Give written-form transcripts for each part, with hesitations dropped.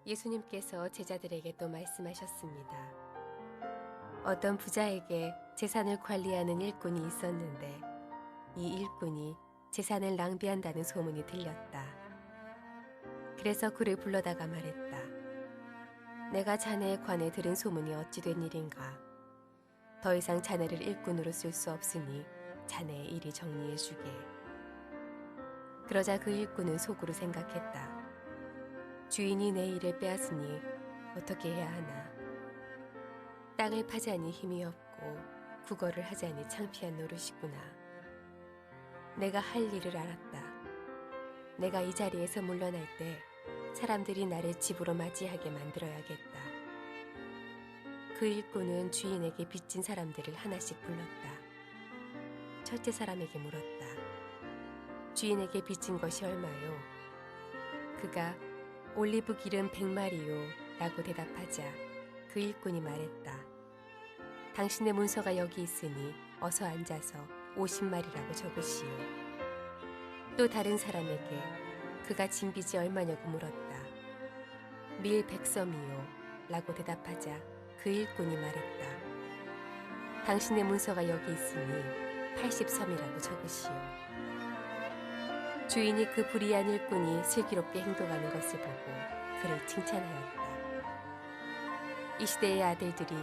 예수님께서 제자들에게 또 말씀하셨습니다. 어떤 부자에게 재산을 관리하는 일꾼이 있었는데 이 일꾼이 재산을 낭비한다는 소문이 들렸다. 그래서 그를 불러다가 말했다. 내가 자네에 관해 들은 소문이 어찌 된 일인가? 더 이상 자네를 일꾼으로 쓸 수 없으니 자네의 일이 정리해 주게. 그러자 그 일꾼은 속으로 생각했다. 주인이 내 일을 빼앗으니 어떻게 해야 하나. 땅을 파자니 힘이 없고 국어를 하자니 창피한 노릇이구나. 내가 할 일을 알았다. 내가 이 자리에서 물러날 때 사람들이 나를 집으로 맞이하게 만들어야겠다. 그 일꾼은 주인에게 빚진 사람들을 하나씩 불렀다. 첫째 사람에게 물었다. 주인에게 빚진 것이 얼마요? 그가 올리브 기름 100마리요 라고 대답하자 그 일꾼이 말했다. 당신의 문서가 여기 있으니 어서 앉아서 50마리라고 적으시오. 또 다른 사람에게 그가 진 빚이 얼마냐고 물었다. 밀 100섬이요 라고 대답하자 그 일꾼이 말했다. 당신의 문서가 여기 있으니 80섬이라고 적으시오. 주인이 그 불의한 일꾼이 슬기롭게 행동하는 것을 보고 그를 칭찬하였다. 이 시대의 아들들이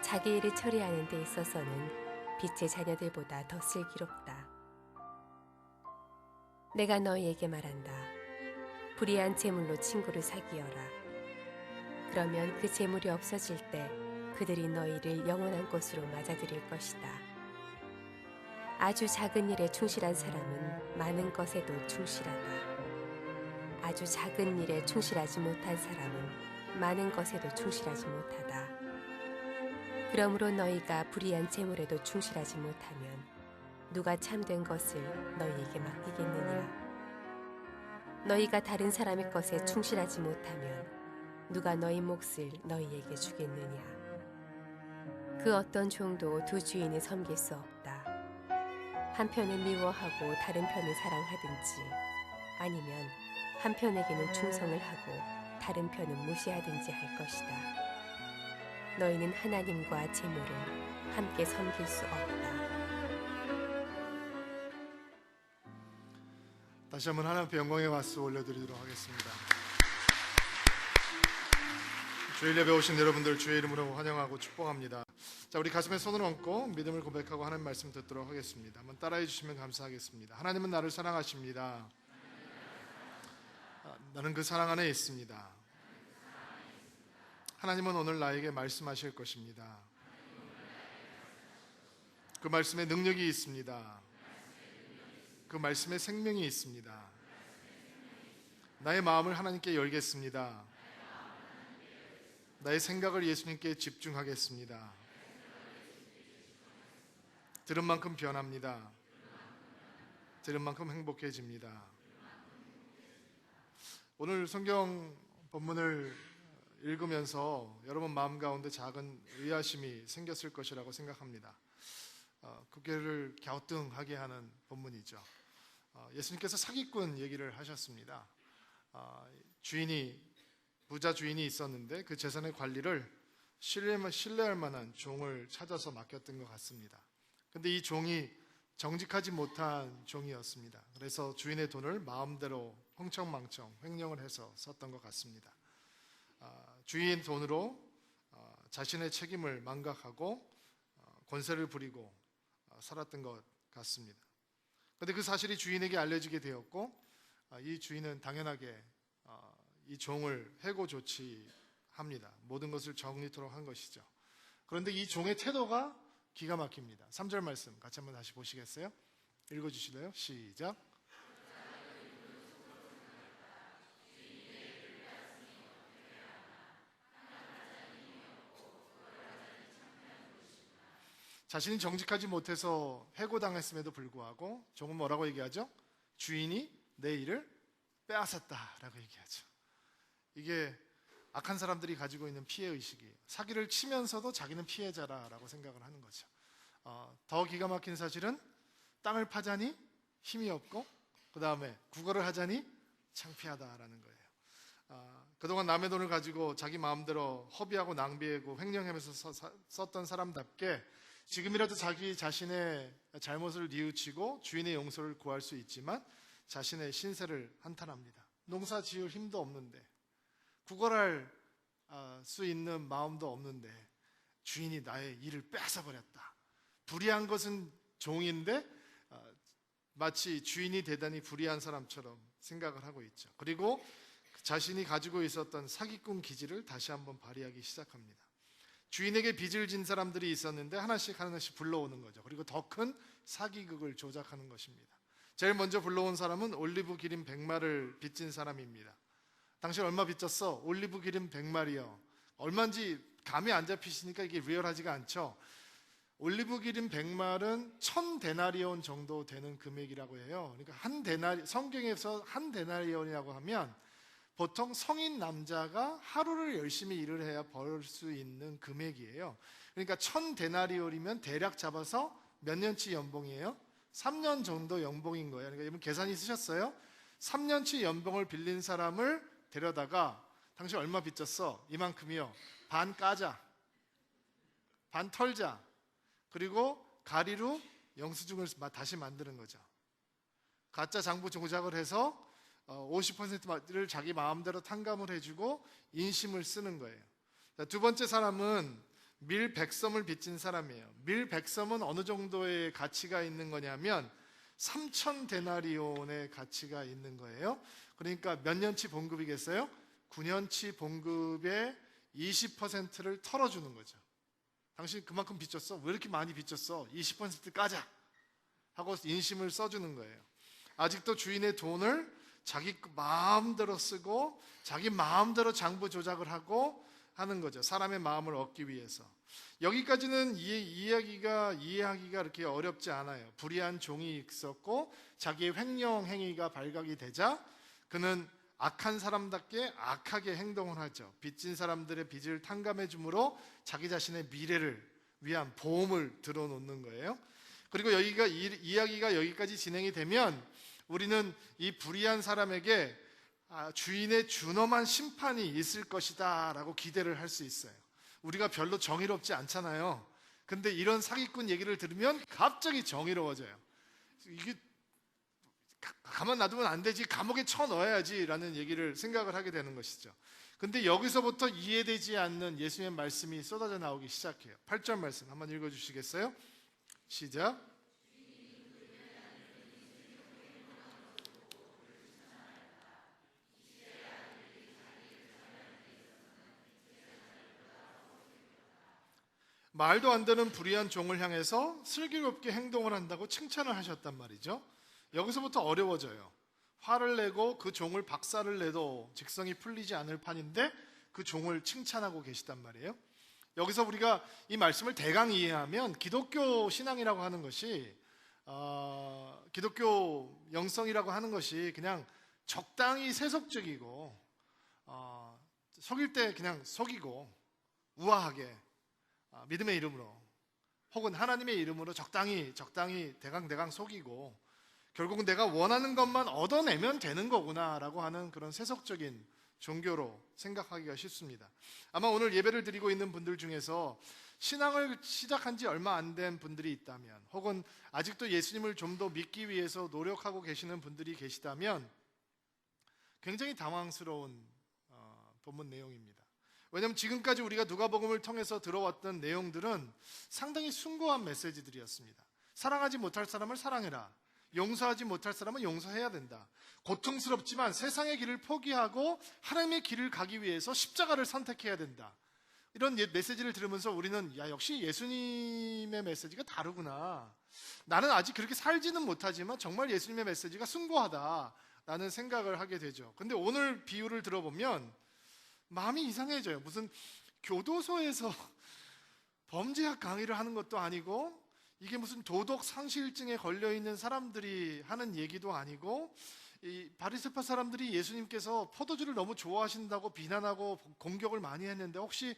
자기 일을 처리하는 데 있어서는 빛의 자녀들보다 더 슬기롭다. 내가 너희에게 말한다. 불의한 재물로 친구를 사귀어라. 그러면 그 재물이 없어질 때 그들이 너희를 영원한 곳으로 맞아들일 것이다. 아주 작은 일에 충실한 사람은 많은 것에도 충실하다. 아주 작은 일에 충실하지 못한 사람은 많은 것에도 충실하지 못하다. 그러므로 너희가 불의한 재물에도 충실하지 못하면 누가 참된 것을 너희에게 맡기겠느냐? 너희가 다른 사람의 것에 충실하지 못하면 누가 너희 몫을 너희에게 주겠느냐? 그 어떤 종도 두 주인을 섬길 수 없다. 한편을 미워하고 다른 편을 사랑하든지 아니면 한편에게는 충성을 하고 다른 편은 무시하든지 할 것이다. 너희는 하나님과 재물을 함께 섬길 수 없다. 다시 한번 하나님 앞에 영광의 박수 올려드리도록 하겠습니다. 주일 예배 오신 여러분들 주의 이름으로 환영하고 축복합니다. 자, 우리 가슴에 손을 얹고 믿음을 고백하고 하나님 말씀 듣도록 하겠습니다. 한번 따라해 주시면 감사하겠습니다. 하나님은 나를 사랑하십니다. 나는 그 사랑 안에 있습니다. 하나님은 오늘 나에게 말씀하실 것입니다. 그 말씀에 능력이 있습니다. 그 말씀에 생명이 있습니다. 나의 마음을 하나님께 열겠습니다. 나의 생각을 예수님께 집중하겠습니다. 들은 만큼 변합니다. 들은 만큼 행복해집니다. 오늘 성경 본문을 읽으면서 여러분 마음 가운데 작은 의아심이 생겼을 것이라고 생각합니다. 고개를 갸우뚱하게 하는 본문이죠. 예수님께서 사기꾼 얘기를 하셨습니다. 부자 주인이 있었는데 그 재산의 관리를 신뢰할 만한 종을 찾아서 맡겼던 것 같습니다. 근데 이 종이 정직하지 못한 종이었습니다. 그래서 주인의 돈을 마음대로 흥청망청 횡령을 해서 썼던 것 같습니다. 주인 돈으로 자신의 책임을 망각하고 권세를 부리고 살았던 것 같습니다. 그런데 그 사실이 주인에게 알려지게 되었고 이 주인은 당연하게 이 종을 해고 조치합니다. 모든 것을 정리토록 한 것이죠. 그런데 이 종의 태도가 기가 막힙니다. 3절 말씀 같이 한번 다시 보시겠어요? 읽어주실래요? 시작. 자신이 정직하지 못해서 해고당했음에도 불구하고 종은 뭐라고 얘기하죠? 주인이 내 일을 빼앗았다라고 얘기하죠. 이게 악한 사람들이 가지고 있는 피해의식이에요. 사기를 치면서도 자기는 피해자라고 생각을 하는 거죠. 더 기가 막힌 사실은 땅을 파자니 힘이 없고 그 다음에 국어를 하자니 창피하다라는 거예요. 그동안 남의 돈을 가지고 자기 마음대로 허비하고 낭비하고 횡령하면서 썼던 사람답게 지금이라도 자기 자신의 잘못을 뉘우치고 주인의 용서를 구할 수 있지만 자신의 신세를 한탄합니다. 농사 지을 힘도 없는데, 구걸할 수 있는 마음도 없는데 주인이 나의 일을 뺏어버렸다. 불의한 것은 종인데 마치 주인이 대단히 불의한 사람처럼 생각을 하고 있죠. 그리고 자신이 가지고 있었던 사기꾼 기질을 다시 한번 발휘하기 시작합니다. 주인에게 빚을 진 사람들이 있었는데 하나씩 불러오는 거죠. 그리고 더 큰 사기극을 조작하는 것입니다. 제일 먼저 불러온 사람은 올리브 기름 100마를 빚진 사람입니다. 당신 얼마 빚졌어? 올리브 기름 100마리요. 얼마인지 감이 안 잡히시니까 이게 리얼하지가 않죠. 올리브 기름 100말은 1000데나리온 정도 되는 금액이라고 해요. 그러니까 성경에서 한 데나리온이라고 하면 보통 성인 남자가 하루를 열심히 일을 해야 벌 수 있는 금액이에요. 그러니까 1000데나리온이면 대략 잡아서 몇 년치 연봉이에요? 3년 정도 연봉인 거예요. 그러니까 여러분 계산이 쓰셨어요? 3년치 연봉을 빌린 사람을 데려다가 당신 얼마 빚졌어? 이만큼이요. 반 까자, 반 털자, 그리고 가리로 영수증을 다시 만드는 거죠. 가짜 장부 조작을 해서 50%를 자기 마음대로 탕감을 해주고 인심을 쓰는 거예요. 두 번째 사람은 밀 100섬을 빚진 사람이에요. 밀 100섬은 어느 정도의 가치가 있는 거냐면 3000데나리온의 가치가 있는 거예요. 그러니까 몇 년치 봉급이겠어요? 9년치 봉급의 20%를 털어주는 거죠. 당신 그만큼 빚졌어? 왜 이렇게 많이 빚졌어? 20% 까자 하고 인심을 써주는 거예요. 아직도 주인의 돈을 자기 마음대로 쓰고 자기 마음대로 장부 조작을 하고 하는 거죠. 사람의 마음을 얻기 위해서. 여기까지는 이해하기가 그렇게 어렵지 않아요. 불의한 종이 있었고 자기의 횡령 행위가 발각이 되자 그는 악한 사람답게 악하게 행동을 하죠. 빚진 사람들의 빚을 탕감해 줌으로 자기 자신의 미래를 위한 보험을 들어놓는 거예요. 그리고 이야기가 여기까지 진행이 되면 우리는 이 불의한 사람에게 주인의 준엄한 심판이 있을 것이다 라고 기대를 할 수 있어요. 우리가 별로 정의롭지 않잖아요. 근데 이런 사기꾼 얘기를 들으면 갑자기 정의로워져요. 이게 가만 놔두면 안 되지, 감옥에 쳐넣어야지 라는 얘기를 생각을 하게 되는 것이죠. 근데 여기서부터 이해되지 않는 예수님의 말씀이 쏟아져 나오기 시작해요. 8절 말씀 한번 읽어주시겠어요? 시작. 말도 안 되는 불의한 종을 향해서 슬기롭게 행동을 한다고 칭찬을 하셨단 말이죠. 여기서부터 어려워져요. 화를 내고 그 종을 박살을 내도 직성이 풀리지 않을 판인데 그 종을 칭찬하고 계시단 말이에요. 여기서 우리가 이 말씀을 대강 이해하면 기독교 신앙이라고 하는 것이 기독교 영성이라고 하는 것이 그냥 적당히 세속적이고 속일 때 그냥 속이고 우아하게 믿음의 이름으로 혹은 하나님의 이름으로 적당히 대강 속이고 결국은 내가 원하는 것만 얻어내면 되는 거구나라고 하는 그런 세속적인 종교로 생각하기가 쉽습니다. 아마 오늘 예배를 드리고 있는 분들 중에서 신앙을 시작한 지 얼마 안 된 분들이 있다면 혹은 아직도 예수님을 좀 더 믿기 위해서 노력하고 계시는 분들이 계시다면 굉장히 당황스러운 본문 내용입니다. 왜냐하면 지금까지 우리가 누가복음을 통해서 들어왔던 내용들은 상당히 숭고한 메시지들이었습니다. 사랑하지 못할 사람을 사랑해라. 용서하지 못할 사람은 용서해야 된다. 고통스럽지만 세상의 길을 포기하고 하나님의 길을 가기 위해서 십자가를 선택해야 된다. 이런 메시지를 들으면서 우리는 역시 예수님의 메시지가 다르구나. 나는 아직 그렇게 살지는 못하지만 정말 예수님의 메시지가 숭고하다라는 생각을 하게 되죠. 근데 오늘 비유를 들어보면 마음이 이상해져요. 무슨 교도소에서 범죄학 강의를 하는 것도 아니고 이게 무슨 도덕 상실증에 걸려있는 사람들이 하는 얘기도 아니고 이 바리새파 사람들이 예수님께서 포도주를 너무 좋아하신다고 비난하고 공격을 많이 했는데 혹시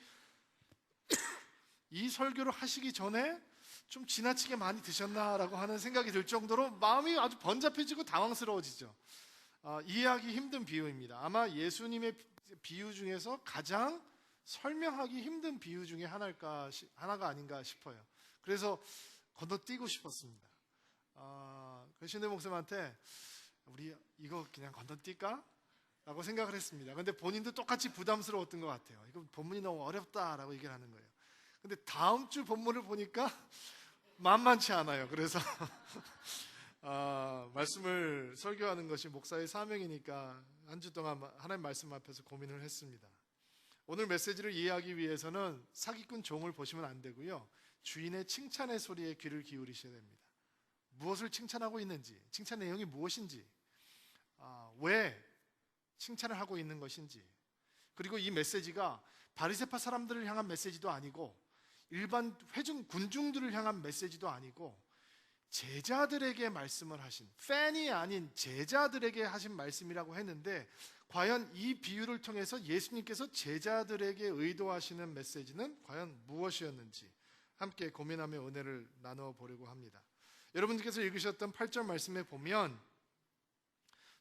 이 설교를 하시기 전에 좀 지나치게 많이 드셨나라고 하는 생각이 들 정도로 마음이 아주 번잡해지고 당황스러워지죠. 이해하기 힘든 비유입니다. 아마 예수님의 비유 중에서 가장 설명하기 힘든 비유 중에 하나가 아닌가 싶어요. 그래서 건너뛰고 싶었습니다. 그 신대 목사님한테 우리 이거 그냥 건너뛸까? 라고 생각을 했습니다. 근데 본인도 똑같이 부담스러웠던 것 같아요. 이거 본문이 너무 어렵다라고 얘기를 하는 거예요. 근데 다음 주 본문을 보니까 만만치 않아요. 그래서 말씀을 설교하는 것이 목사의 사명이니까 한 주 동안 하나님 말씀 앞에서 고민을 했습니다. 오늘 메시지를 이해하기 위해서는 사기꾼 종을 보시면 안 되고요. 주인의 칭찬의 소리에 귀를 기울이셔야 됩니다. 무엇을 칭찬하고 있는지, 칭찬 내용이 무엇인지, 왜 칭찬을 하고 있는 것인지, 그리고 이 메시지가 바리새파 사람들을 향한 메시지도 아니고 일반 회중 군중들을 향한 메시지도 아니고 제자들에게 말씀을 하신, 팬이 아닌 제자들에게 하신 말씀이라고 했는데, 과연 이 비유를 통해서 예수님께서 제자들에게 의도하시는 메시지는 과연 무엇이었는지 함께 고민하며 은혜를 나누어 보려고 합니다. 여러분들께서 읽으셨던 8절 말씀에 보면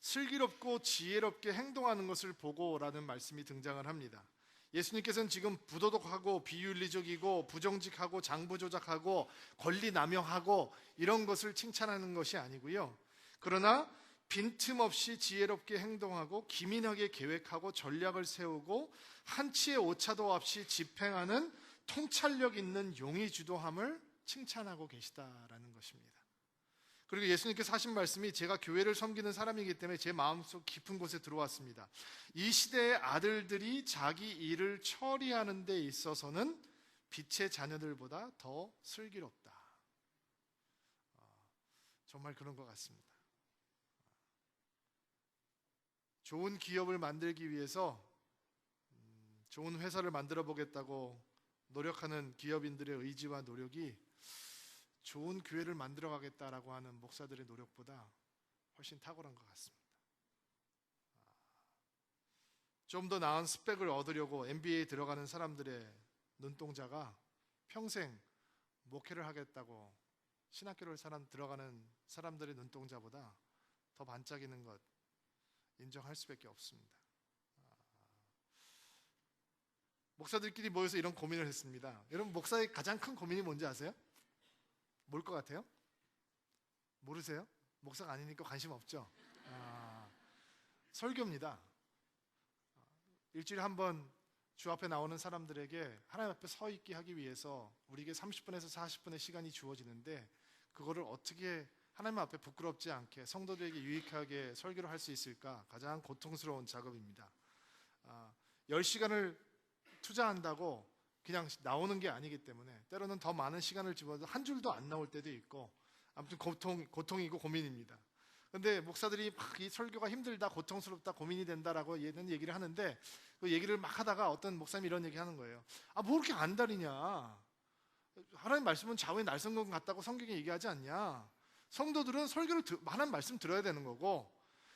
슬기롭고 지혜롭게 행동하는 것을 보고라는 말씀이 등장을 합니다. 예수님께서는 지금 부도덕하고 비윤리적이고 부정직하고 장부조작하고 권리 남용하고 이런 것을 칭찬하는 것이 아니고요. 그러나 빈틈없이 지혜롭게 행동하고 기민하게 계획하고 전략을 세우고 한치의 오차도 없이 집행하는 통찰력 있는 용의주도함을 칭찬하고 계시다라는 것입니다. 그리고 예수님께서 하신 말씀이 제가 교회를 섬기는 사람이기 때문에 제 마음속 깊은 곳에 들어왔습니다. 이 시대의 아들들이 자기 일을 처리하는 데 있어서는 빛의 자녀들보다 더 슬기롭다. 정말 그런 것 같습니다. 좋은 기업을 만들기 위해서 좋은 회사를 만들어 보겠다고 노력하는 기업인들의 의지와 노력이 좋은 교회를 만들어 가겠다라고 하는 목사들의 노력보다 훨씬 탁월한 것 같습니다. 좀 더 나은 스펙을 얻으려고 MBA에 들어가는 사람들의 눈동자가 평생 목회를 하겠다고 신학교를 들어가는 사람들의 눈동자보다 더 반짝이는 것 인정할 수밖에 없습니다. 목사들끼리 모여서 이런 고민을 했습니다. 여러분, 목사의 가장 큰 고민이 뭔지 아세요? 뭘 것 같아요? 모르세요? 목사가 아니니까 관심 없죠? 설교입니다. 일주일에 한 번 주 앞에 나오는 사람들에게 하나님 앞에 서 있게 하기 위해서 우리에게 30분에서 40분의 시간이 주어지는데, 그거를 어떻게 하나님 앞에 부끄럽지 않게 성도들에게 유익하게 설교를 할 수 있을까? 가장 고통스러운 작업입니다. 10시간을 투자한다고 그냥 나오는 게 아니기 때문에 때로는 더 많은 시간을 집어도 한 줄도 안 나올 때도 있고, 아무튼 고통이고 고민입니다. 근데 목사들이 막 이 설교가 힘들다, 고통스럽다, 고민이 된다라고 얘기를 하는데, 그 얘기를 막 하다가 어떤 목사님이 이런 얘기 하는 거예요. 뭐 그렇게 안달이냐? 하나님 말씀은 좌우의 날성검 같다고 성경에 얘기하지 않냐? 성도들은 설교를 하나님 말씀 들어야 되는 거고,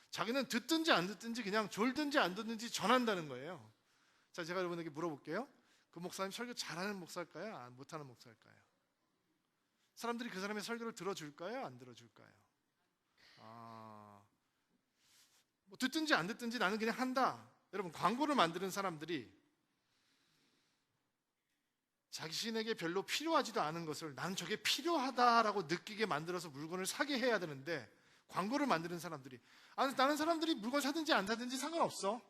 자기는 듣든지 안 듣든지 그냥 졸든지 안 듣든지 전한다는 거예요. 자, 제가 여러분에게 물어볼게요. 그 목사님 설교 잘하는 목사일까요? 못하는 목사일까요? 사람들이 그 사람의 설교를 들어줄까요? 안 들어줄까요? 뭐 듣든지 안 듣든지 나는 그냥 한다. 여러분, 광고를 만드는 사람들이 자신에게 별로 필요하지도 않은 것을 나는 저게 필요하다라고 느끼게 만들어서 물건을 사게 해야 되는데, 광고를 만드는 사람들이 나는 사람들이 물건 사든지 안 사든지 상관없어,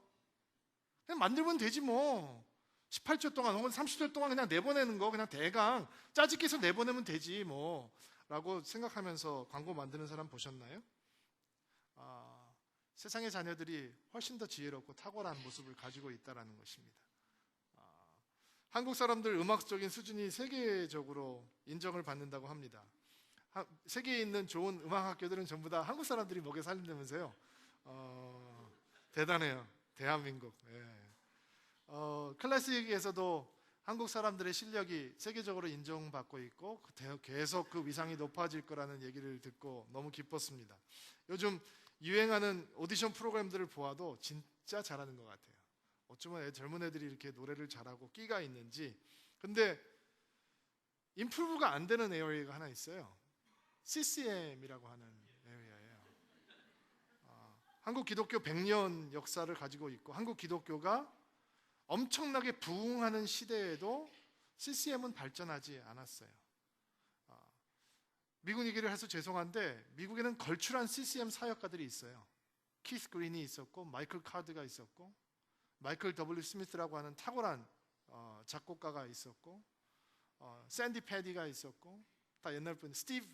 그냥 만들면 되지 뭐, 18초 동안 혹은 30초 동안 그냥 내보내는 거 그냥 대강 짜집기해서 내보내면 되지 뭐 라고 생각하면서 광고 만드는 사람 보셨나요? 세상의 자녀들이 훨씬 더 지혜롭고 탁월한 모습을 가지고 있다는 것입니다. 한국 사람들 음악적인 수준이 세계적으로 인정을 받는다고 합니다. 세계에 있는 좋은 음악학교들은 전부 다 한국 사람들이 먹여 살린다면서요. 대단해요. 대한민국. 클래식에서도 한국 사람들의 실력이 세계적으로 인정받고 있고 계속 그 위상이 높아질 거라는 얘기를 듣고 너무 기뻤습니다. 요즘 유행하는 오디션 프로그램들을 보아도 진짜 잘하는 것 같아요. 어쩌면 젊은 애들이 이렇게 노래를 잘하고 끼가 있는지. 근데 인프루브가 안 되는 에어리어가 하나 있어요. CCM이라고 하는 에어리어예요. 한국 기독교 100년 역사를 가지고 있고 한국 기독교가 엄청나게 부흥하는 시대에도 CCM은 발전하지 않았어요. 미국 얘기를 해서 죄송한데 미국에는 걸출한 CCM 사역가들이 있어요. 키스 그린이 있었고 마이클 카드가 있었고 마이클 W 스미스라고 하는 탁월한 작곡가가 있었고 샌디 패디가 있었고 다 옛날 분 스티브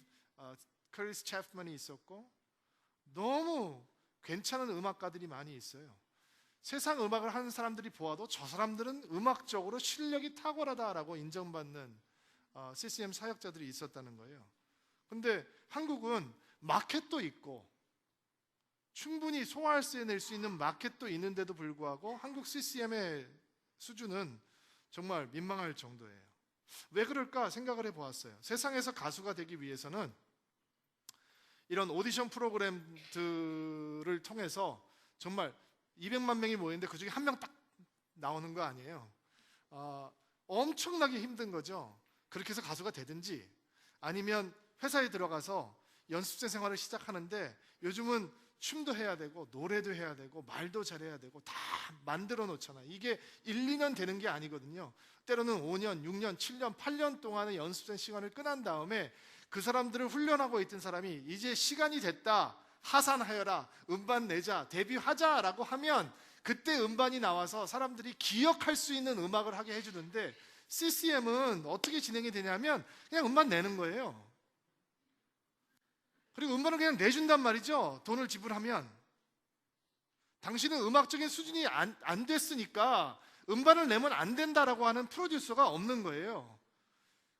크리스 채프만이 있었고 너무 괜찮은 음악가들이 많이 있어요. 세상 음악을 하는 사람들이 보아도 저 사람들은 음악적으로 실력이 탁월하다라고 인정받는 CCM 사역자들이 있었다는 거예요. 근데 한국은 마켓도 있고 충분히 소화할 수 낼 수 있는 마켓도 있는데도 불구하고 한국 CCM의 수준은 정말 민망할 정도예요. 왜 그럴까 생각을 해보았어요. 세상에서 가수가 되기 위해서는 이런 오디션 프로그램들을 통해서 정말 200만 명이 모이는데 그중에 한 명 딱 나오는 거 아니에요. 엄청나게 힘든 거죠. 그렇게 해서 가수가 되든지 아니면 회사에 들어가서 연습생 생활을 시작하는데 요즘은 춤도 해야 되고 노래도 해야 되고 말도 잘해야 되고 다 만들어 놓잖아요. 이게 1, 2년 되는 게 아니거든요. 때로는 5년, 6년, 7년, 8년 동안의 연습생 시간을 끝난 다음에 그 사람들을 훈련하고 있던 사람이 이제 시간이 됐다, 하산하여라, 음반 내자, 데뷔하자라고 하면 그때 음반이 나와서 사람들이 기억할 수 있는 음악을 하게 해주는데 CCM은 어떻게 진행이 되냐면 그냥 음반 내는 거예요. 그리고 음반을 그냥 내준단 말이죠. 돈을 지불하면. 당신은 음악적인 수준이 안 됐으니까 음반을 내면 안 된다라고 하는 프로듀서가 없는 거예요.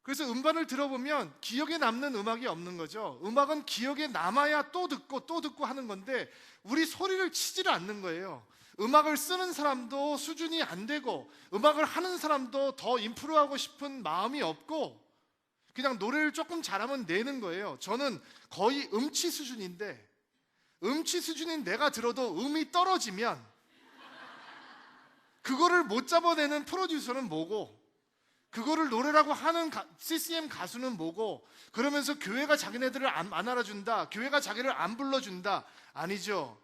그래서 음반을 들어보면 기억에 남는 음악이 없는 거죠. 음악은 기억에 남아야 또 듣고 하는 건데 우리 소리를 치지를 않는 거예요. 음악을 쓰는 사람도 수준이 안 되고 음악을 하는 사람도 더 임프루하고 싶은 마음이 없고 그냥 노래를 조금 잘하면 내는 거예요. 저는 거의 음치 수준인데 음치 수준인 내가 들어도 음이 떨어지면 그거를 못 잡아내는 프로듀서는 뭐고 그거를 노래라고 하는 CCM 가수는 뭐고 그러면서 교회가 자기네들을 안 알아준다, 교회가 자기를 안 불러준다. 아니죠.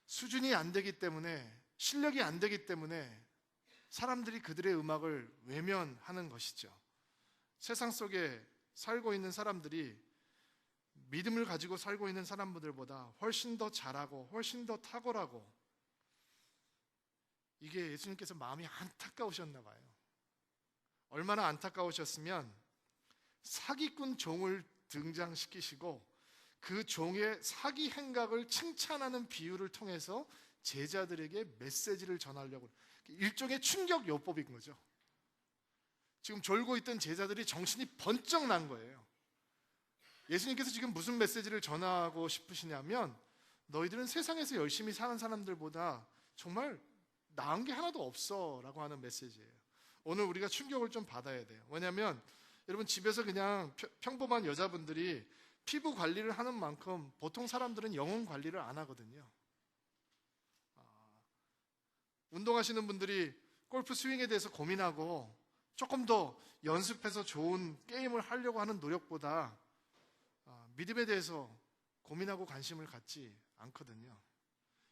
수준이 안 되기 때문에 실력이 안 되기 때문에 사람들이 그들의 음악을 외면하는 것이죠. 세상 속에 살고 있는 사람들이 믿음을 가지고 살고 있는 사람들보다 훨씬 더 잘하고 훨씬 더 탁월하고 이게 예수님께서 마음이 안타까우셨나 봐요. 얼마나 안타까우셨으면 사기꾼 종을 등장시키시고 그 종의 사기 행각을 칭찬하는 비유를 통해서 제자들에게 메시지를 전하려고 일종의 충격 요법인 거죠. 지금 졸고 있던 제자들이 정신이 번쩍 난 거예요. 예수님께서 지금 무슨 메시지를 전하고 싶으시냐면 너희들은 세상에서 열심히 사는 사람들보다 정말 나은 게 하나도 없어 라고 하는 메시지예요. 오늘 우리가 충격을 좀 받아야 돼요. 왜냐하면 여러분 집에서 그냥 평범한 여자분들이 피부 관리를 하는 만큼 보통 사람들은 영혼 관리를 안 하거든요. 운동하시는 분들이 골프 스윙에 대해서 고민하고 조금 더 연습해서 좋은 게임을 하려고 하는 노력보다 믿음에 대해서 고민하고 관심을 갖지 않거든요.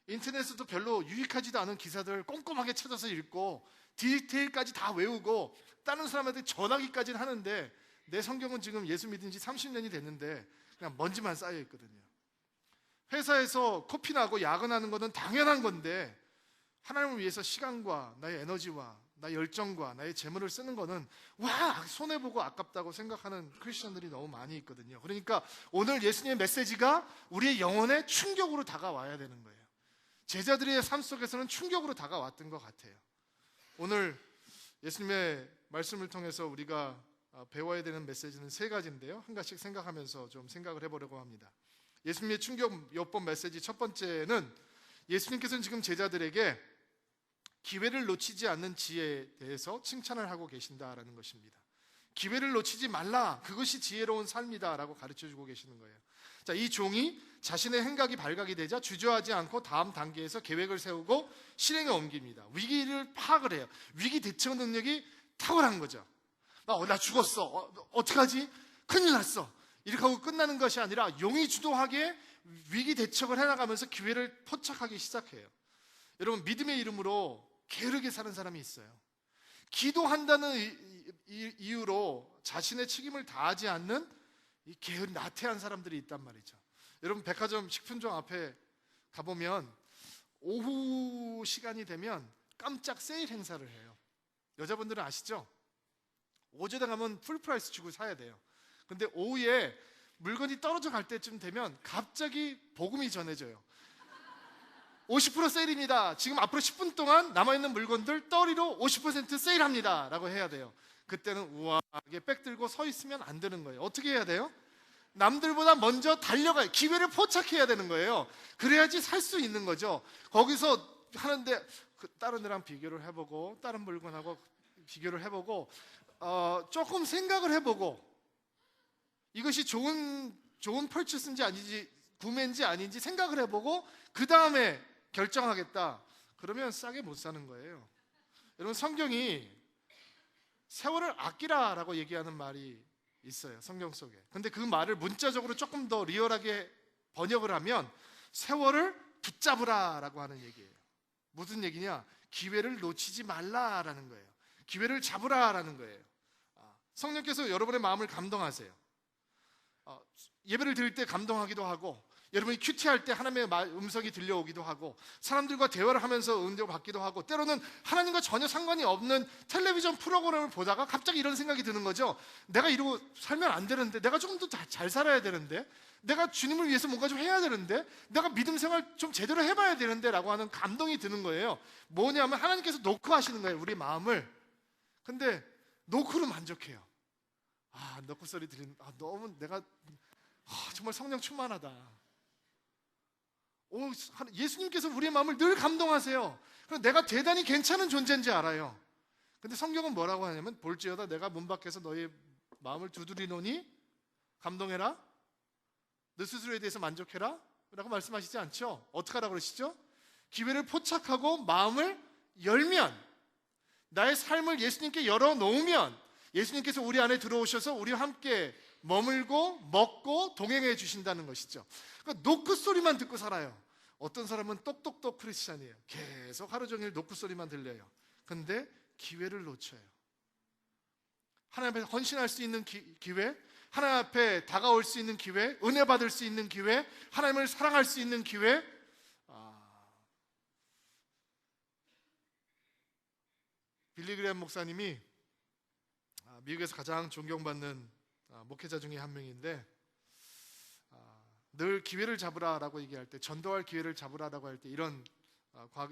인터넷에도 별로 유익하지도 않은 기사들 꼼꼼하게 찾아서 읽고 디테일까지 다 외우고 다른 사람한테 전하기까지는 하는데 내 성경은 지금 예수 믿은 지 30년이 됐는데 그냥 먼지만 쌓여 있거든요. 회사에서 코피 나고 야근하는 것은 당연한 건데 하나님을 위해서 시간과 나의 에너지와 나의 열정과 나의 재물을 쓰는 거는 와 손해보고 아깝다고 생각하는 크리스천들이 너무 많이 있거든요. 그러니까 오늘 예수님의 메시지가 우리의 영혼에 충격으로 다가와야 되는 거예요. 제자들의 삶 속에서는 충격으로 다가왔던 것 같아요. 오늘 예수님의 말씀을 통해서 우리가 배워야 되는 메시지는 세 가지인데요. 한 가지씩 생각하면서 좀 생각을 해보려고 합니다. 예수님의 충격 요법 메시지 첫 번째는 예수님께서는 지금 제자들에게 기회를 놓치지 않는 지혜에 대해서 칭찬을 하고 계신다라는 것입니다. 기회를 놓치지 말라, 그것이 지혜로운 삶이다 라고 가르쳐주고 계시는 거예요. 자, 이 종이 자신의 행각이 발각이 되자 주저하지 않고 다음 단계에서 계획을 세우고 실행에 옮깁니다. 위기를 파악을 해요. 위기 대처 능력이 탁월한 거죠. 나 죽었어. 어떡하지? 큰일 났어. 이렇게 하고 끝나는 것이 아니라 용이 주도하게 위기 대처를 해나가면서 기회를 포착하기 시작해요. 여러분, 믿음의 이름으로 게으르게 사는 사람이 있어요. 기도한다는 이유로 자신의 책임을 다하지 않는 이 나태한 사람들이 있단 말이죠. 여러분, 백화점 식품점 앞에 가보면 오후 시간이 되면 깜짝 세일 행사를 해요. 여자분들은 아시죠? 오전에 가면 풀프라이스 주고 사야 돼요. 근데 오후에 물건이 떨어져 갈 때쯤 되면 갑자기 복음이 전해져요. 50% 세일입니다. 지금 앞으로 10분 동안 남아있는 물건들 떨이로 50% 세일합니다 라고 해야 돼요. 그때는 우아하게 백 들고 서 있으면 안 되는 거예요. 어떻게 해야 돼요? 남들보다 먼저 달려가요. 기회를 포착해야 되는 거예요. 그래야지 살 수 있는 거죠. 거기서 하는데 다른 데랑 비교를 해보고 다른 물건하고 비교를 해보고 조금 생각을 해보고 이것이 좋은 펄처스인지 아닌지, 구매인지 아닌지 생각을 해보고 그 다음에 결정하겠다. 그러면 싸게 못 사는 거예요. 여러분, 성경이 세월을 아끼라라고 얘기하는 말이 있어요, 성경 속에. 근데 그 말을 문자적으로 조금 더 리얼하게 번역을 하면 세월을 붙잡으라라고 하는 얘기예요. 무슨 얘기냐? 기회를 놓치지 말라라는 거예요. 기회를 잡으라라는 거예요. 성령께서 여러분의 마음을 감동하세요. 예배를 드릴 때 감동하기도 하고, 여러분이 큐티할 때 하나님의 음성이 들려오기도 하고, 사람들과 대화를 하면서 은혜를 받기도 하고, 때로는 하나님과 전혀 상관이 없는 텔레비전 프로그램을 보다가 갑자기 이런 생각이 드는 거죠. 내가 이러고 살면 안 되는데, 내가 조금 더 잘 살아야 되는데, 내가 주님을 위해서 뭔가 좀 해야 되는데, 내가 믿음 생활 좀 제대로 해봐야 되는데 라고 하는 감동이 드는 거예요. 뭐냐면 하나님께서 노크하시는 거예요, 우리 마음을. 근데 노크로 만족해요. 노크 소리 들리는, 너무 내가 정말 성령 충만하다. 예수님께서 우리의 마음을 늘 감동하세요. 그래서 내가 대단히 괜찮은 존재인지 알아요. 근데 성경은 뭐라고 하냐면, 볼지어다 내가 문 밖에서 너의 마음을 두드리노니 감동해라, 너 스스로에 대해서 만족해라 라고 말씀하시지 않죠? 어떻게 하라고 그러시죠? 기회를 포착하고 마음을 열면, 나의 삶을 예수님께 열어놓으면 예수님께서 우리 안에 들어오셔서 우리와 함께 머물고 먹고 동행해 주신다는 것이죠. 그러니까 노크 소리만 듣고 살아요. 어떤 사람은 똑똑똑 크리스찬이에요. 계속 하루 종일 노크 소리만 들려요. 근데 기회를 놓쳐요. 하나님 앞에 헌신할 수 있는 기회, 하나님 앞에 다가올 수 있는 기회, 은혜 받을 수 있는 기회, 하나님을 사랑할 수 있는 기회. 빌리 그레이엄 목사님이 미국에서 가장 존경받는 목회자 중에 한 명인데, 늘 기회를 잡으라라고 얘기할 때, 전도할 기회를 잡으라라고 할 때 이런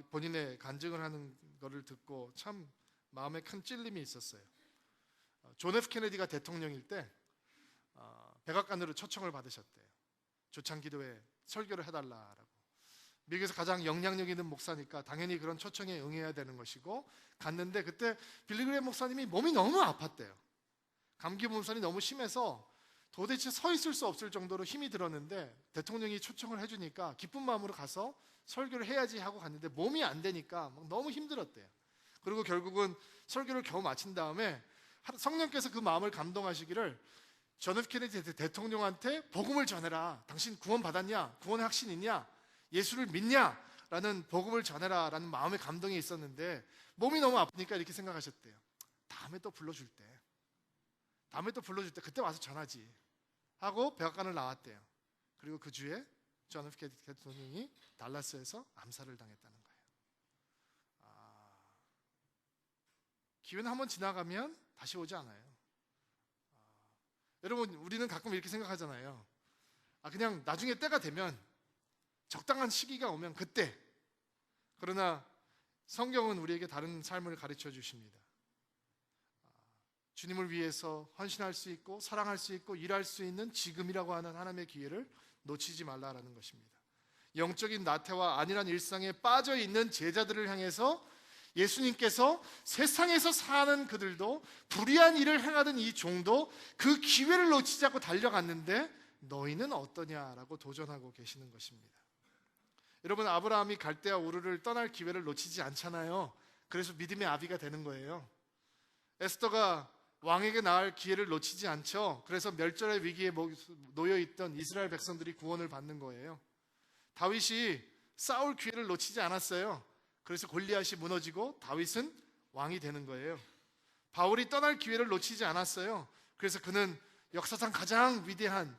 본인의 간증을 하는 것을 듣고 참 마음에 큰 찔림이 있었어요. 존 F 케네디가 대통령일 때 백악관으로 초청을 받으셨대요. 조창기도회 설교를 해달라라고. 미국에서 가장 영향력 있는 목사니까 당연히 그런 초청에 응해야 되는 것이고, 갔는데 그때 빌리 그레이엄 목사님이 몸이 너무 아팠대요. 감기 몸살이 너무 심해서 도대체 서 있을 수 없을 정도로 힘이 들었는데, 대통령이 초청을 해주니까 기쁜 마음으로 가서 설교를 해야지 하고 갔는데 몸이 안 되니까 너무 힘들었대요. 그리고 결국은 설교를 겨우 마친 다음에 성령께서 그 마음을 감동하시기를, 존 F 케네디 대통령한테 복음을 전해라. 당신 구원 받았냐? 구원의 확신 있냐? 예수를 믿냐? 라는 복음을 전해라 라는 마음의 감동이 있었는데, 몸이 너무 아프니까 이렇게 생각하셨대요. 다음에 또 불러줄 때 그때 와서 전하지 하고 백악관을 나왔대요. 그리고 그 주에 존 F 케네디 대통령이 달라스에서 암살을 당했다는 거예요. 기회는 한번 지나가면 다시 오지 않아요. 여러분, 우리는 가끔 이렇게 생각하잖아요. 그냥 나중에 때가 되면, 적당한 시기가 오면 그때. 그러나 성경은 우리에게 다른 삶을 가르쳐 주십니다. 주님을 위해서 헌신할 수 있고 사랑할 수 있고 일할 수 있는 지금이라고 하는 하나님의 기회를 놓치지 말라라는 것입니다. 영적인 나태와 안일한 일상에 빠져 있는 제자들을 향해서 예수님께서 세상에서 사는 그들도, 불의한 일을 행하던 이 종도 그 기회를 놓치지 않고 달려갔는데 너희는 어떠냐라고 도전하고 계시는 것입니다. 여러분, 아브라함이 갈대아 우르를 떠날 기회를 놓치지 않잖아요. 그래서 믿음의 아비가 되는 거예요. 에스더가 왕에게 나을 기회를 놓치지 않죠. 그래서 멸절의 위기에 놓여있던 이스라엘 백성들이 구원을 받는 거예요. 다윗이 싸울 기회를 놓치지 않았어요. 그래서 골리앗이 무너지고 다윗은 왕이 되는 거예요. 바울이 떠날 기회를 놓치지 않았어요. 그래서 그는 역사상 가장 위대한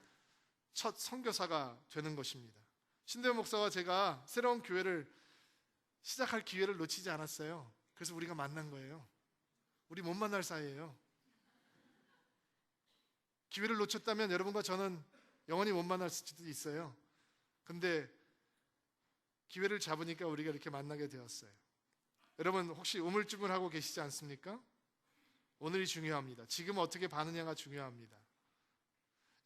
첫 선교사가 되는 것입니다. 신대현 목사와 제가 새로운 교회를 시작할 기회를 놓치지 않았어요. 그래서 우리가 만난 거예요. 우리 못 만날 사이예요. 기회를 놓쳤다면 여러분과 저는 영원히 못 만날 수도 있어요. 근데 기회를 잡으니까 우리가 이렇게 만나게 되었어요. 여러분 혹시 우물쭈물하고 계시지 않습니까? 오늘이 중요합니다. 지금 어떻게 반느냐가 중요합니다.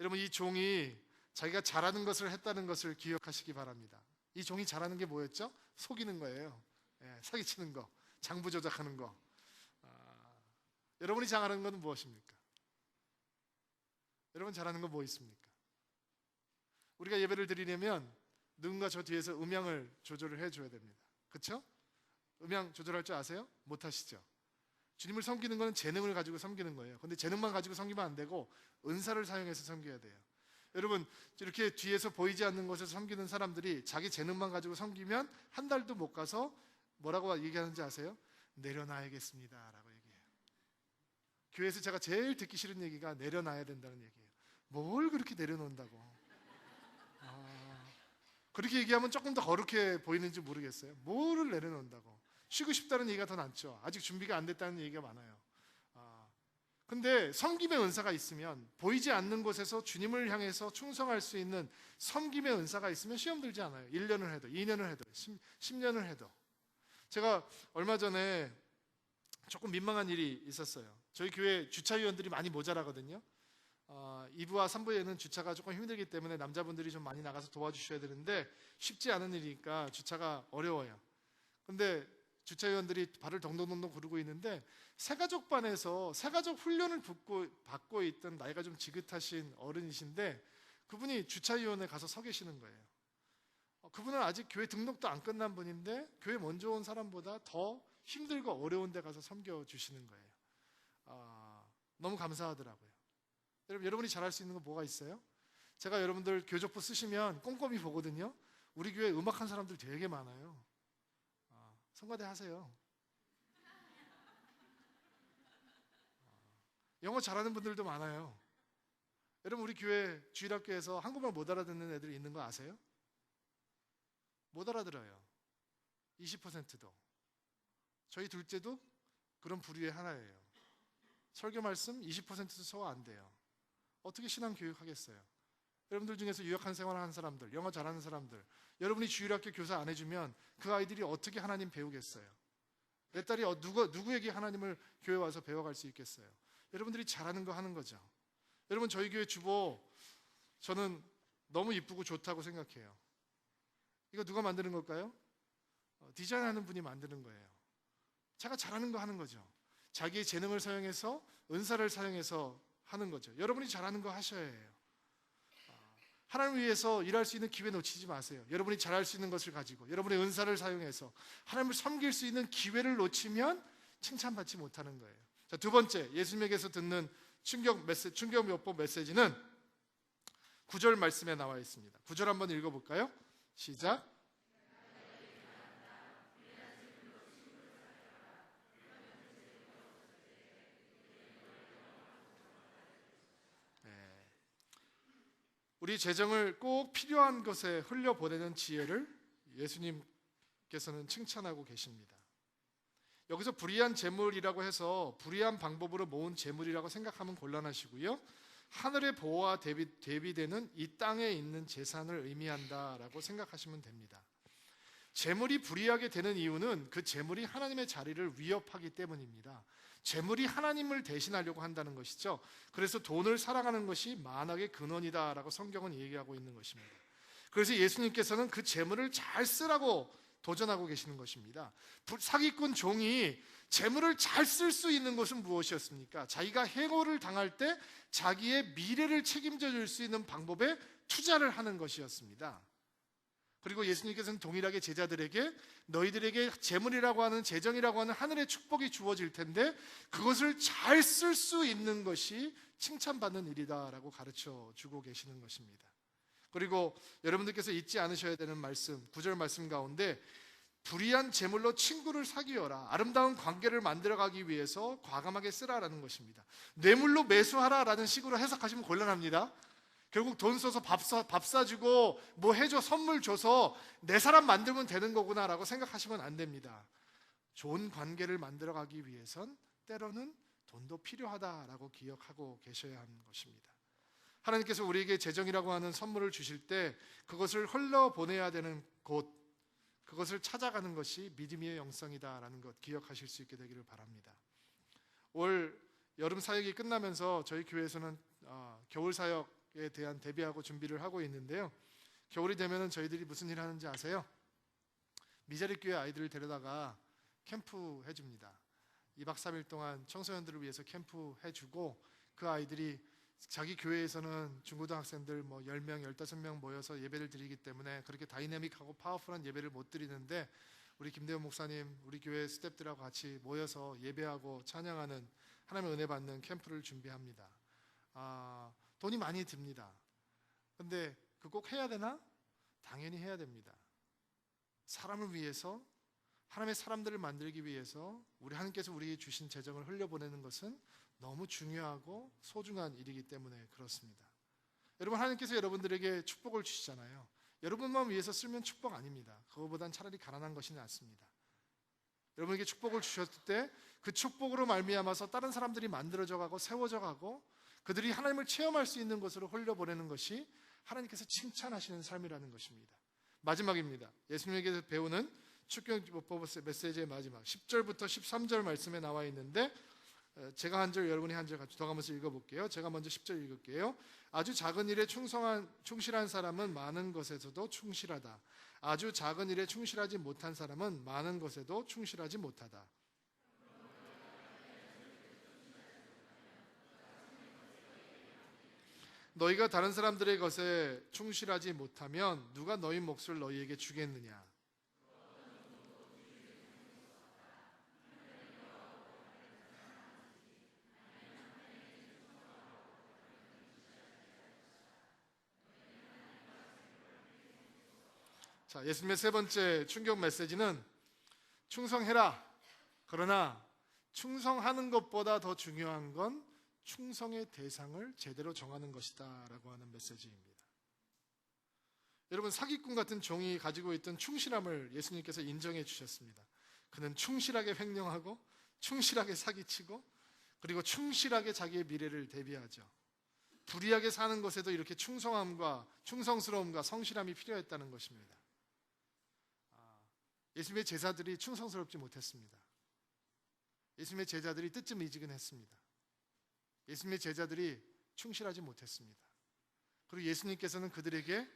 여러분 이 종이 자기가 잘하는 것을 했다는 것을 기억하시기 바랍니다. 이 종이 잘하는 게 뭐였죠? 속이는 거예요. 사기치는 거, 장부 조작하는 거. 여러분이 잘하는 건 무엇입니까? 여러분 잘하는 건 뭐 있습니까? 우리가 예배를 드리려면 누군가 저 뒤에서 음향을 조절을 해줘야 됩니다. 그렇죠? 음향 조절할 줄 아세요? 못하시죠? 주님을 섬기는 것은 재능을 가지고 섬기는 거예요. 근데 재능만 가지고 섬기면 안 되고 은사를 사용해서 섬겨야 돼요. 여러분 이렇게 뒤에서 보이지 않는 곳에서 섬기는 사람들이 자기 재능만 가지고 섬기면 한 달도 못 가서 뭐라고 얘기하는지 아세요? 내려놔야겠습니다 라고 얘기해요. 교회에서 제가 제일 듣기 싫은 얘기가 내려놔야 된다는 얘기예요. 뭘 그렇게 내려놓는다고. 그렇게 얘기하면 조금 더 거룩해 보이는지 모르겠어요. 뭐를 내려놓는다고. 쉬고 싶다는 얘기가 더 낫죠. 아직 준비가 안 됐다는 얘기가 많아요. 근데 섬김의 은사가 있으면 보이지 않는 곳에서 주님을 향해서 충성할 수 있는 섬김의 은사가 있으면 시험 들지 않아요. 1년을 해도 2년을 해도 10년을 해도. 제가 얼마 전에 조금 민망한 일이 있었어요. 저희 교회 주차위원들이 많이 모자라거든요. 2부와 3부에는 주차가 조금 힘들기 때문에 남자분들이 좀 많이 나가서 도와주셔야 되는데 쉽지 않은 일이니까 주차가 어려워요. 근데 주차위원들이 발을 덩덩덩덩 구르고 있는데 새가족반에서 새가족 훈련을 받고 있던 나이가 좀 지긋하신 어른이신데 그분이 주차위원회 가서 서 계시는 거예요. 그분은 아직 교회 등록도 안 끝난 분인데 교회 먼저 온 사람보다 더 힘들고 어려운 데 가서 섬겨주시는 거예요. 너무 감사하더라고요. 여러분이 잘할 수 있는 거 뭐가 있어요? 제가 여러분들 교족부 쓰시면 꼼꼼히 보거든요. 우리 교회 음악한 사람들 되게 많아요. 성가대 하세요. 영어 잘하는 분들도 많아요. 여러분 우리 교회 주일학교에서 한국말 못 알아듣는 애들이 있는 거 아세요? 못 알아들어요. 20%도. 저희 둘째도 그런 부류의 하나예요. 설교 말씀 20%도 소화 안 돼요. 어떻게 신앙 교육하겠어요? 여러분들 중에서 유학한 생활하는 사람들, 영어 잘하는 사람들, 여러분이 주일학교 교사 안 해주면 그 아이들이 어떻게 하나님 배우겠어요? 내 딸이 누구에게 하나님을 교회 와서 배워갈 수 있겠어요? 여러분들이 잘하는 거 하는 거죠. 여러분 저희 교회 주보 저는 너무 이쁘고 좋다고 생각해요. 이거 누가 만드는 걸까요? 디자인하는 분이 만드는 거예요. 제가 잘하는 거 하는 거죠. 자기의 재능을 사용해서 은사를 사용해서 하는 거죠. 여러분이 잘하는 거 하셔야 해요. 하나님을 위해서 일할 수 있는 기회 놓치지 마세요. 여러분이 잘할 수 있는 것을 가지고 여러분의 은사를 사용해서 하나님을 섬길 수 있는 기회를 놓치면 칭찬받지 못하는 거예요. 자, 두 번째 예수님에게서 듣는 충격요법 메시지는 9절 말씀에 나와 있습니다. 9절 한번 읽어볼까요? 시작. 우리 재정을 꼭 필요한 것에 흘려보내는 지혜를 예수님께서는 칭찬하고 계십니다. 여기서 불의한 재물이라고 해서 불의한 방법으로 모은 재물이라고 생각하면 곤란하시고요. 하늘의 보호와 대비되는 이 땅에 있는 재산을 의미한다라고 생각하시면 됩니다. 재물이 불의하게 되는 이유는 그 재물이 하나님의 자리를 위협하기 때문입니다. 재물이 하나님을 대신하려고 한다는 것이죠. 그래서 돈을 사랑하는 것이 만악의 근원이다라고 성경은 얘기하고 있는 것입니다. 그래서 예수님께서는 그 재물을 잘 쓰라고 도전하고 계시는 것입니다. 사기꾼 종이 재물을 잘 쓸 수 있는 것은 무엇이었습니까? 자기가 해고를 당할 때 자기의 미래를 책임져 줄 수 있는 방법에 투자를 하는 것이었습니다. 그리고 예수님께서는 동일하게 제자들에게 너희들에게 재물이라고 하는 재정이라고 하는 하늘의 축복이 주어질 텐데 그것을 잘 쓸 수 있는 것이 칭찬받는 일이다라고 가르쳐 주고 계시는 것입니다. 그리고 여러분들께서 잊지 않으셔야 되는 말씀, 9절 말씀 가운데 불의한 재물로 친구를 사귀어라. 아름다운 관계를 만들어가기 위해서 과감하게 쓰라라는 것입니다. 뇌물로 매수하라라는 식으로 해석하시면 곤란합니다. 결국 돈 써서 밥 사주고 뭐 해줘, 선물 줘서 내 사람 만들면 되는 거구나라고 생각하시면 안 됩니다. 좋은 관계를 만들어가기 위해선 때로는 돈도 필요하다라고 기억하고 계셔야 하는 것입니다. 하나님께서 우리에게 재정이라고 하는 선물을 주실 때 그것을 흘러보내야 되는 곳, 그것을 찾아가는 것이 믿음의 영성이다라는 것 기억하실 수 있게 되기를 바랍니다. 올 여름 사역이 끝나면서 저희 교회에서는 겨울 사역에 대한 대비하고 준비를 하고 있는데요. 겨울이 되면 저희들이 무슨 일 하는지 아세요? 미자립 교회 아이들을 데려다가 캠프 해줍니다. 2박 3일 동안 청소년들을 위해서 캠프 해주고 그 아이들이 자기 교회에서는 중고등학생들 10명, 15명 모여서 예배를 드리기 때문에 그렇게 다이내믹하고 파워풀한 예배를 못 드리는데 우리 김대원 목사님, 우리 교회 스태프들하고 같이 모여서 예배하고 찬양하는 하나님의 은혜 받는 캠프를 준비합니다. 돈이 많이 듭니다. 근데 그거 꼭 해야 되나? 당연히 해야 됩니다. 사람을 위해서, 하나님의 사람들을 만들기 위해서 우리 하나님께서 우리에게 주신 재정을 흘려보내는 것은 너무 중요하고 소중한 일이기 때문에 그렇습니다. 여러분, 하나님께서 여러분들에게 축복을 주시잖아요. 여러분만 위해서 쓰면 축복 아닙니다. 그거보단 차라리 가난한 것이 낫습니다. 여러분에게 축복을 주셨을 때 그 축복으로 말미암아서 다른 사람들이 만들어져 가고 세워져 가고 그들이 하나님을 체험할 수 있는 것으로 흘려보내는 것이 하나님께서 칭찬하시는 삶이라는 것입니다. 마지막입니다. 예수님에게 배우는 축교요법 메시지의 마지막 10절부터 13절 말씀에 나와 있는데 제가 한 절, 여러분이 한 절 같이 더가면서 읽어볼게요. 제가 먼저 10절 읽을게요. 아주 작은 일에 충실한 사람은 많은 것에서도 충실하다. 아주 작은 일에 충실하지 못한 사람은 많은 것에도 충실하지 못하다. 너희가 다른 사람들의 것에 충실하지 못하면 누가 너희 몫을 너희에게 주겠느냐. 자, 예수님의 세 번째 충격 메시지는 충성해라. 그러나 충성하는 것보다 더 중요한 건 충성의 대상을 제대로 정하는 것이다 라고 하는 메시지입니다. 여러분, 사기꾼 같은 종이 가지고 있던 충실함을 예수님께서 인정해 주셨습니다. 그는 충실하게 횡령하고 충실하게 사기치고 그리고 충실하게 자기의 미래를 대비하죠. 불의하게 사는 것에도 이렇게 충성함과 충성스러움과 성실함이 필요했다는 것입니다. 예수님의 제자들이 충성스럽지 못했습니다. 예수님의 제자들이 뜨뜻미지근했습니다. 예수님의 제자들이 충실하지 못했습니다. 그리고 예수님께서는 그들에게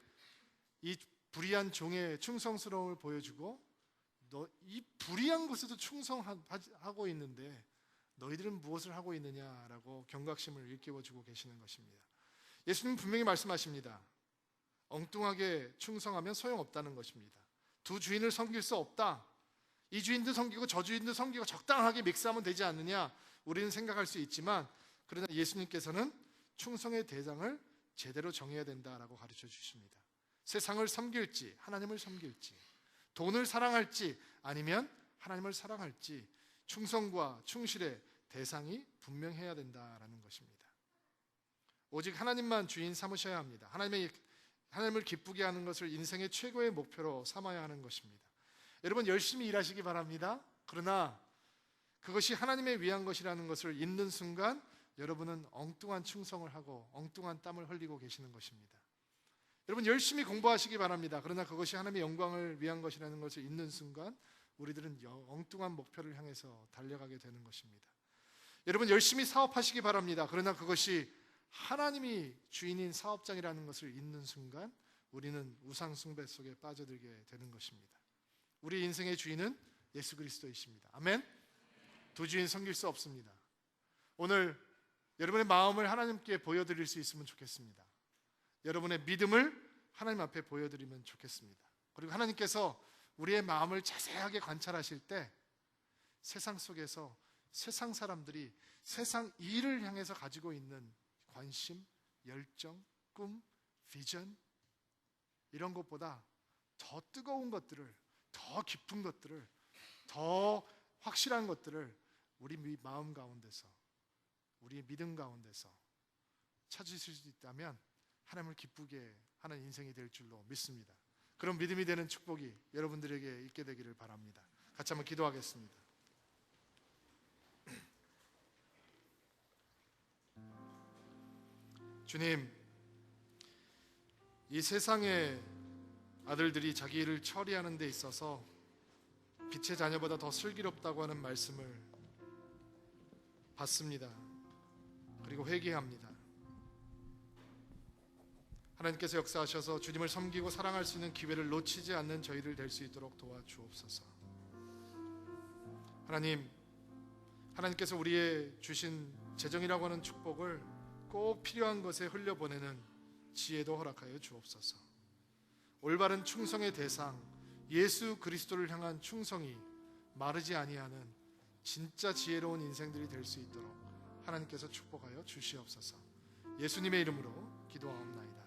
이 불의한 종의 충성스러움을 보여주고 너 이 불의한 것에도 충성하고 있는데 너희들은 무엇을 하고 있느냐라고 경각심을 일깨워주고 계시는 것입니다. 예수님은 분명히 말씀하십니다. 엉뚱하게 충성하면 소용없다는 것입니다. 두 주인을 섬길 수 없다. 이 주인도 섬기고 저 주인도 섬기고 적당하게 믹스하면 되지 않느냐 우리는 생각할 수 있지만 그러나 예수님께서는 충성의 대상을 제대로 정해야 된다라고 가르쳐 주십니다. 세상을 섬길지 하나님을 섬길지 돈을 사랑할지 아니면 하나님을 사랑할지 충성과 충실의 대상이 분명해야 된다라는 것입니다. 오직 하나님만 주인 삼으셔야 합니다. 하나님을 기쁘게 하는 것을 인생의 최고의 목표로 삼아야 하는 것입니다. 여러분, 열심히 일하시기 바랍니다. 그러나 그것이 하나님의 위한 것이라는 것을 잊는 순간 여러분은 엉뚱한 충성을 하고 엉뚱한 땀을 흘리고 계시는 것입니다. 여러분, 열심히 공부하시기 바랍니다. 그러나 그것이 하나님의 영광을 위한 것이라는 것을 잊는 순간 우리들은 엉뚱한 목표를 향해서 달려가게 되는 것입니다. 여러분, 열심히 사업하시기 바랍니다. 그러나 그것이 하나님이 주인인 사업장이라는 것을 잊는 순간 우리는 우상 숭배 속에 빠져들게 되는 것입니다. 우리 인생의 주인은 예수 그리스도이십니다. 아멘. 두 주인 섬길 수 없습니다. 오늘 여러분의 마음을 하나님께 보여드릴 수 있으면 좋겠습니다. 여러분의 믿음을 하나님 앞에 보여드리면 좋겠습니다. 그리고 하나님께서 우리의 마음을 자세하게 관찰하실 때 세상 속에서 세상 사람들이 세상 일을 향해서 가지고 있는 관심, 열정, 꿈, 비전 이런 것보다 더 뜨거운 것들을, 더 깊은 것들을, 더 확실한 것들을 우리 마음 가운데서, 우리의 믿음 가운데서 찾으실 수 있다면 하나님을 기쁘게 하는 인생이 될 줄로 믿습니다. 그런 믿음이 되는 축복이 여러분들에게 있게 되기를 바랍니다. 같이 한번 기도하겠습니다. 주님, 이 세상의 아들들이 자기 일을 처리하는 데 있어서 빛의 자녀보다 더 슬기롭다고 하는 말씀을 받습니다. 그리고 회개합니다. 하나님께서 역사하셔서 주님을 섬기고 사랑할 수 있는 기회를 놓치지 않는 저희들 될 수 있도록 도와주옵소서. 하나님께서 우리의 주신 재정이라고 하는 축복을 꼭 필요한 것에 흘려보내는 지혜도 허락하여 주옵소서. 올바른 충성의 대상 예수 그리스도를 향한 충성이 마르지 아니하는 진짜 지혜로운 인생들이 될 수 있도록 하나님께서 축복하여 주시옵소서. 예수님의 이름으로 기도하옵나이다.